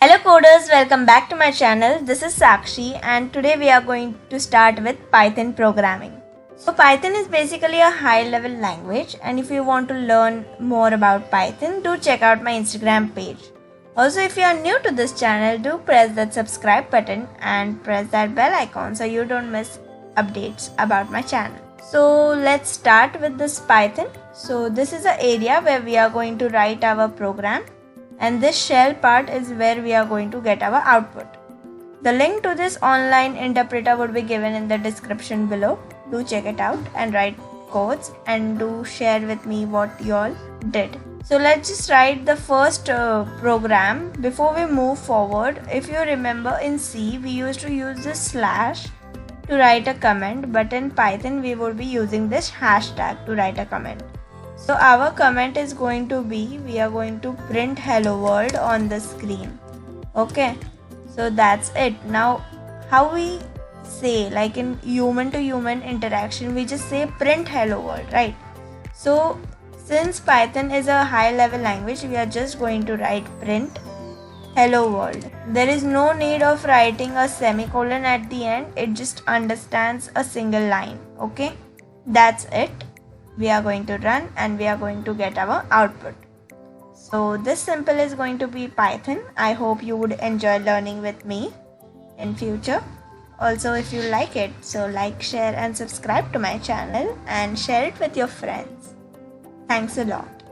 Hello coders, welcome back to my channel. This is Sakshi and today we are going to start with Python programming. So Python is basically a high level language, and if you want to learn more about Python, do check out my Instagram page. Also, if you are new to this channel, do press that subscribe button and press that bell icon so you don't miss updates about my channel. So let's start with this Python. So this is the area where we are going to write our program, and this shell part is where we are going to get our output. The link to this online interpreter would be given in the description below. Do check it out and write codes, and do share with me what you all did. So let's just write the first program. Before we move forward, if you remember, in C we used to use this slash to write a comment, but in Python we would be using this hashtag to write a comment. So our comment is going to be, we are going to print hello world on the screen. Okay, so that's it. Now how we say, like in human to human interaction, we just say print hello world, right? So since Python is a high level language, we are just going to write print hello world. There is no need of writing a semicolon at the end. It just understands a single line. Okay, that's it. We are going to run and we are going to get our output. So this simple is going to be Python. I hope you would enjoy learning with me in future. Also, if you like it, so like, share and subscribe to my channel and share it with your friends. Thanks a lot.